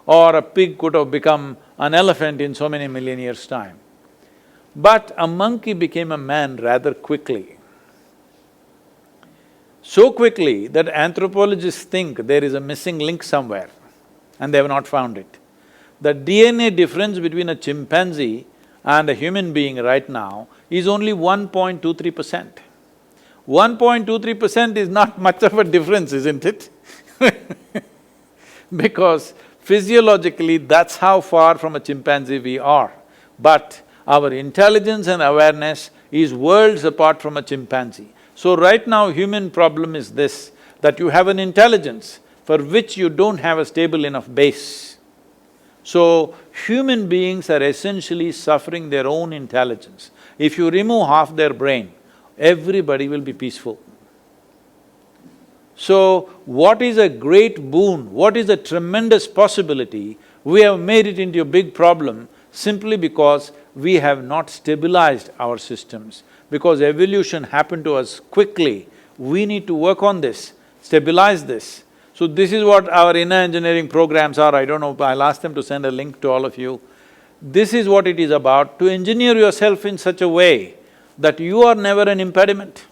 or a pig could have become an elephant in so many million years' time. But a monkey became a man rather quickly. So quickly that anthropologists think there is a missing link somewhere and they have not found it. The DNA difference between a chimpanzee and a human being right now is only 1.23%. 1.23% is not much of a difference, isn't it? Because physiologically, that's how far from a chimpanzee we are. But our intelligence and awareness is worlds apart from a chimpanzee. So right now, human problem is this, that you have an intelligence for which you don't have a stable enough base. So, human beings are essentially suffering their own intelligence. If you remove half their brain, everybody will be peaceful. So, what is a great boon, what is a tremendous possibility, we have made it into a big problem simply because we have not stabilized our systems. Because evolution happened to us quickly, we need to work on this, stabilize this. So this is what our inner engineering programs are, I don't know, I'll ask them to send a link to all of you. This is what it is about, to engineer yourself in such a way that you are never an impediment.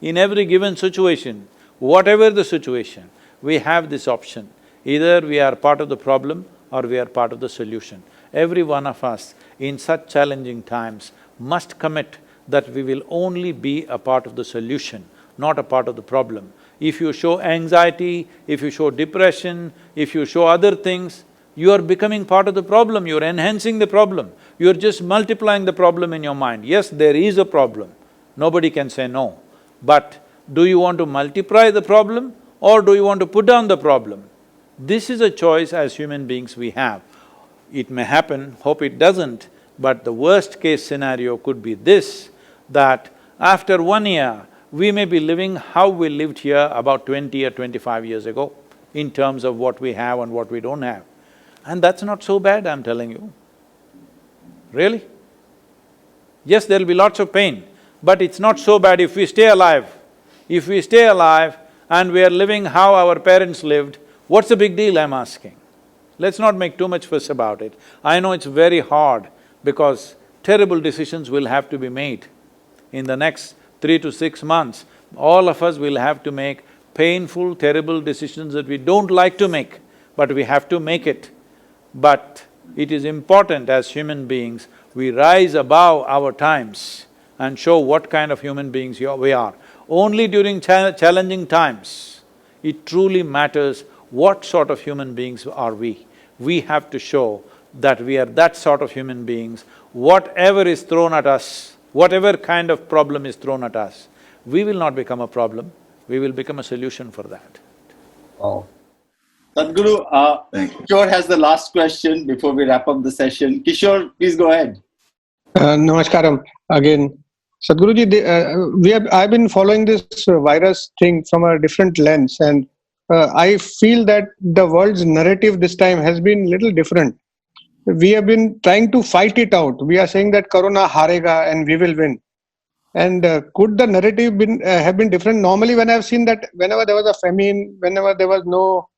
In every given situation, whatever the situation, we have this option. Either we are part of the problem or we are part of the solution. Every one of us in such challenging times must commit that we will only be a part of the solution, not a part of the problem. If you show anxiety, if you show depression, if you show other things, you are becoming part of the problem, you're enhancing the problem. You're just multiplying the problem in your mind. Yes, there is a problem, nobody can say no. But do you want to multiply the problem or do you want to put down the problem? This is a choice as human beings we have. It may happen, hope it doesn't, but the worst case scenario could be this, that after 1 year, we may be living how we lived here about 20 or 25 years ago in terms of what we have and what we don't have. And that's not so bad, I'm telling you. Really? Yes, there'll be lots of pain, but it's not so bad if we stay alive. If we stay alive and we are living how our parents lived, what's the big deal, I'm asking? Let's not make too much fuss about it. I know it's very hard because terrible decisions will have to be made. In the next 3 to 6 months, all of us will have to make painful, terrible decisions that we don't like to make, but we have to make it. But it is important as human beings, we rise above our times and show what kind of human beings we are. Only during challenging times, it truly matters what sort of human beings are we. We have to show that we are that sort of human beings. Whatever is thrown at us, whatever kind of problem is thrown at us, we will not become a problem, we will become a solution for that. Wow. Sadhguru, Kishore has the last question before we wrap up the session. Kishore, please go ahead. Namaskaram again. Sadhguruji, I've been following this virus thing from a different lens, and I feel that the world's narrative this time has been little different. We have been trying to fight it out. We are saying that Corona harega and we will win. And could the narrative have been different? Normally when I've seen that whenever there was a famine, whenever there was no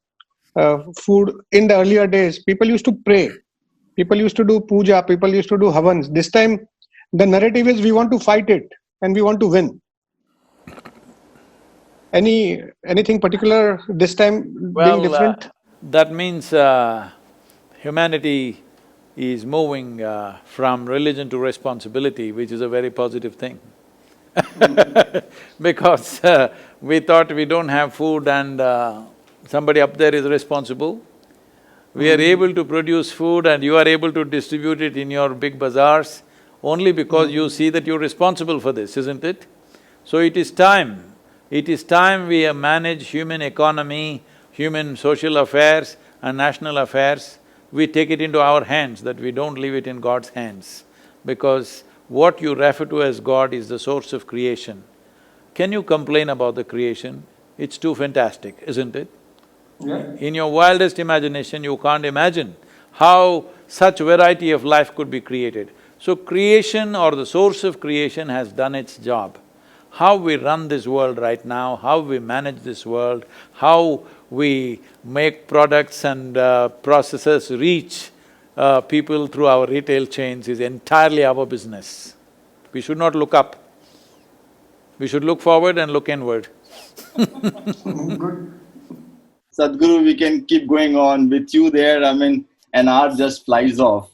food in the earlier days, people used to pray. People used to do puja, people used to do havans. This time the narrative is we want to fight it and we want to win. Anything particular this time being different? That means humanity is moving from religion to responsibility, which is a very positive thing. Because we thought we don't have food and somebody up there is responsible. We are able to produce food and you are able to distribute it in your big bazaars only because you see that you're responsible for this, isn't it? So it is time we manage human economy, human social affairs and national affairs. We take it into our hands, that we don't leave it in God's hands. Because what you refer to as God is the source of creation. Can you complain about the creation? It's too fantastic, isn't it? Yeah. In your wildest imagination, you can't imagine how such variety of life could be created. So creation or the source of creation has done its job. how we run this world right now, how we manage this world, how we make products and processes reach people through our retail chains is entirely our business. We should not look up. We should look forward and look inward. Good. Sadhguru, we can keep going on with you there. I mean, an hour just flies off.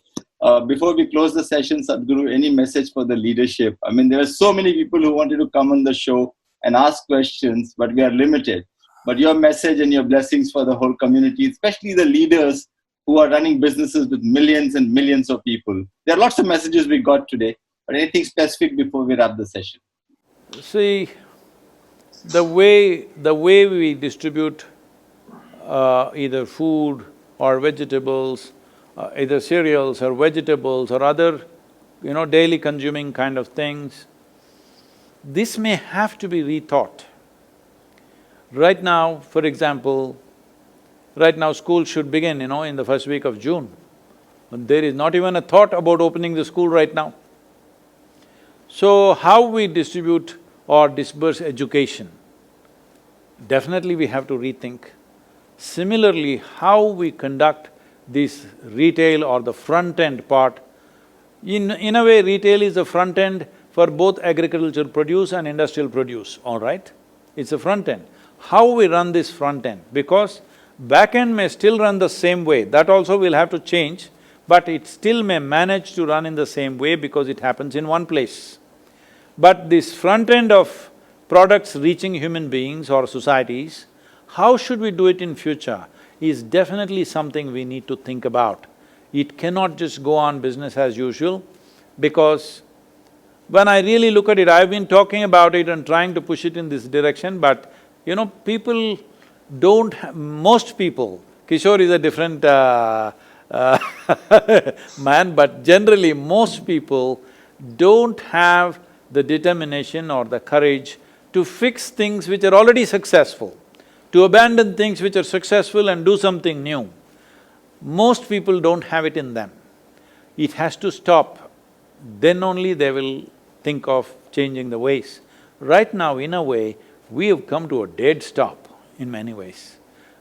Before we close the session, Sadhguru, any message for the leadership? I mean, there are so many people who wanted to come on the show and ask questions, but we are limited. But your message and your blessings for the whole community, especially the leaders who are running businesses with millions and millions of people. There are lots of messages we got today, but anything specific before we wrap the session? See, the way we distribute either food or vegetables, either cereals or vegetables or other, daily consuming kind of things, this may have to be rethought. Right now, for example, right now school should begin, in the first week of June. But there is not even a thought about opening the school right now. So, how we distribute or disperse education, definitely we have to rethink. Similarly, how we conduct this retail or the front-end part, in a way retail is the front end for both agricultural produce and industrial produce, all right? It's a front end. How we run this front end, because back end may still run the same way, that also we'll have to change, but it still may manage to run in the same way because it happens in one place. But this front end of products reaching human beings or societies, how should we do it in future is definitely something we need to think about. It cannot just go on business as usual, because when I really look at it, I've been talking about it and trying to push it in this direction, but people don't most people, Kishore is a different man, but generally most people don't have the determination or the courage to fix things which are already successful, to abandon things which are successful and do something new. Most people don't have it in them. It has to stop, then only they will think of changing the ways. Right now, in a way, we have come to a dead stop in many ways.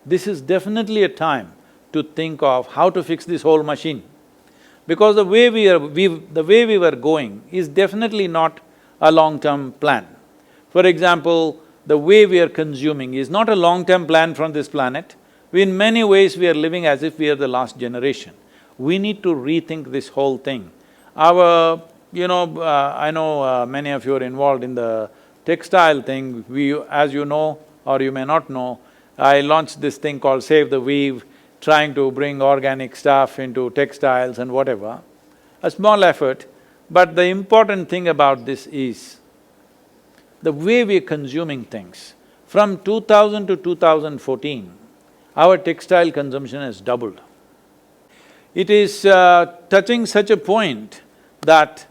This is definitely a time to think of how to fix this whole machine. Because the way we were going is definitely not a long-term plan. For example, the way we are consuming is not a long-term plan from this planet. In many ways, we are living as if we are the last generation. We need to rethink this whole thing. I know many of you are involved in the textile thing. As you know, or you may not know, I launched this thing called Save the Weave, trying to bring organic stuff into textiles and whatever. A small effort, but the important thing about this is the way we're consuming things. From 2000 to 2014, our textile consumption has doubled. It is touching such a point that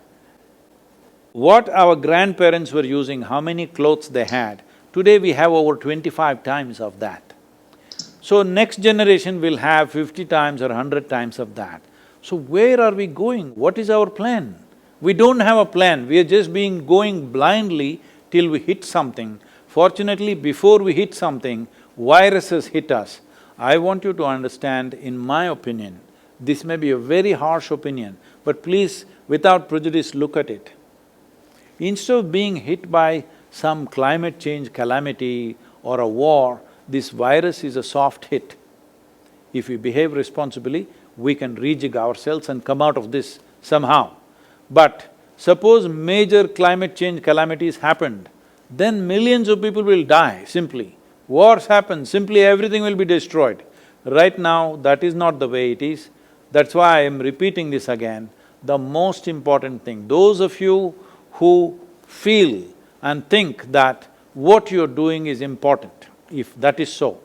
what our grandparents were using, how many clothes they had, today we have over 25 times of that. So next generation will have 50 times or 100 times of that. So where are we going? What is our plan? We don't have a plan, we are just going blindly till we hit something. Fortunately, before we hit something, viruses hit us. I want you to understand, in my opinion, this may be a very harsh opinion, but please, without prejudice, look at it. Instead of being hit by some climate change calamity or a war, this virus is a soft hit. If we behave responsibly, we can rejig ourselves and come out of this somehow. But suppose major climate change calamities happened, then millions of people will die simply. Wars happen, simply everything will be destroyed. Right now, that is not the way it is. That's why I am repeating this again. The most important thing, those of you who feel and think that what you're doing is important, if that is so,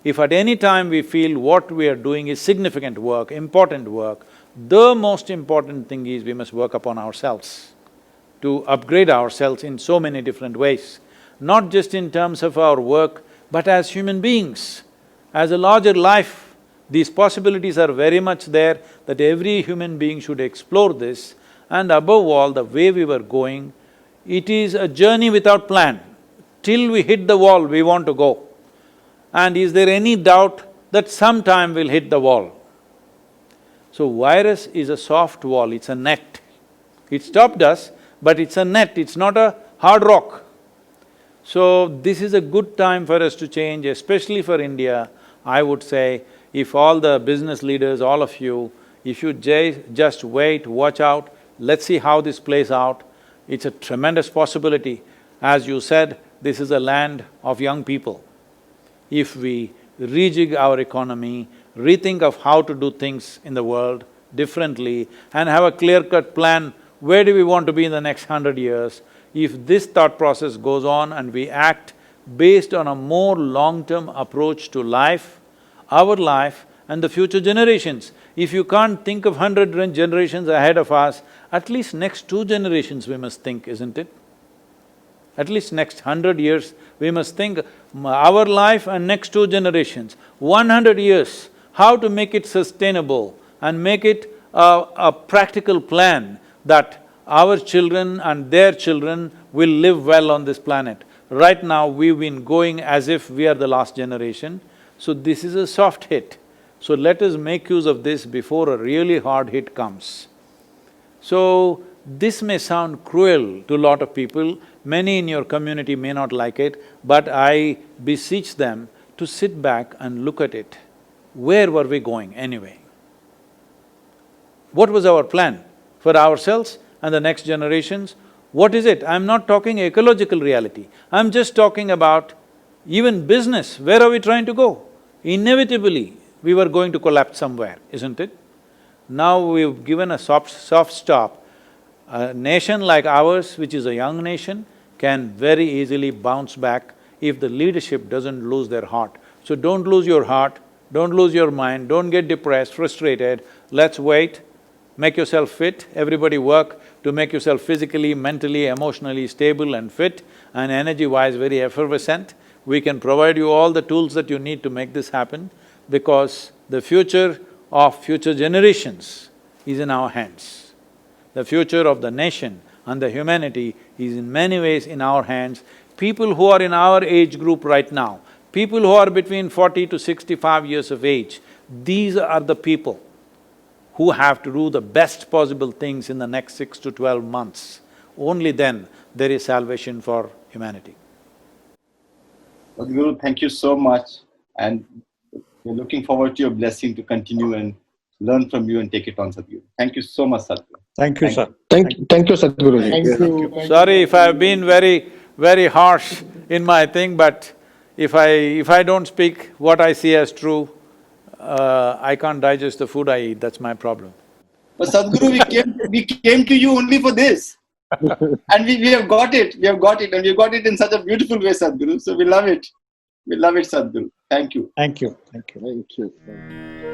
if at any time we feel what we are doing is significant work, important work, the most important thing is we must work upon ourselves, to upgrade ourselves in so many different ways, not just in terms of our work, but as human beings, as a larger life. These possibilities are very much there, that every human being should explore this, and above all, the way we were going, It is a journey without plan. Till we hit the wall, we want to go. And is there any doubt that sometime we'll hit the wall? So virus is a soft wall, it's a net. It stopped us, but it's a net, it's not a hard rock. So this is a good time for us to change, especially for India. I would say, if all the business leaders, all of you, if you just wait, watch out, let's see how this plays out. It's a tremendous possibility. As you said, this is a land of young people. If we rejig our economy, rethink of how to do things in the world differently and have a clear-cut plan, where do we want to be in the next 100 years? If this thought process goes on and we act based on a more long-term approach to life, our life and the future generations. If you can't think of 100 generations ahead of us, at least next 2 generations we must think, isn't it? At least next 100 years, we must think our life and next 2 generations. 100 years, how to make it sustainable and make it a practical plan that our children and their children will live well on this planet. Right now, we've been going as if we are the last generation, so this is a soft hit. So let us make use of this before a really hard hit comes. So, this may sound cruel to a lot of people, many in your community may not like it, but I beseech them to sit back and look at it. Where were we going anyway? What was our plan for ourselves and the next generations? What is it? I'm not talking ecological reality, I'm just talking about even business, where are we trying to go? Inevitably, we were going to collapse somewhere, isn't it? Now we've given a soft stop. A nation like ours, which is a young nation, can very easily bounce back if the leadership doesn't lose their heart. So don't lose your heart, don't lose your mind, don't get depressed, frustrated, let's wait, make yourself fit, everybody work to make yourself physically, mentally, emotionally stable and fit and energy-wise very effervescent. We can provide you all the tools that you need to make this happen because the future of future generations is in our hands. The future of the nation and the humanity is in many ways in our hands. People who are in our age group right now, people who are between 40 to 65 years of age, these are the people who have to do the best possible things in the next 6 to 12 months. Only then there is salvation for humanity. Sadhguru, thank you so much, and we're looking forward to your blessing to continue and learn from you and take it on, Sadhguru. Thank you so much, Sadhguru. Thank you, sir. Thank you, Sadhguru. Thank you. Sorry if I've been very harsh in my thing, but if I don't speak what I see as true, I can't digest the food I eat, that's my problem. But Sadhguru, we came to you only for this. And we have got it, and we've got it in such a beautiful way, Sadhguru. So we love it. We love it, Sadhguru. Thank you. Thank you, thank you. Thank you.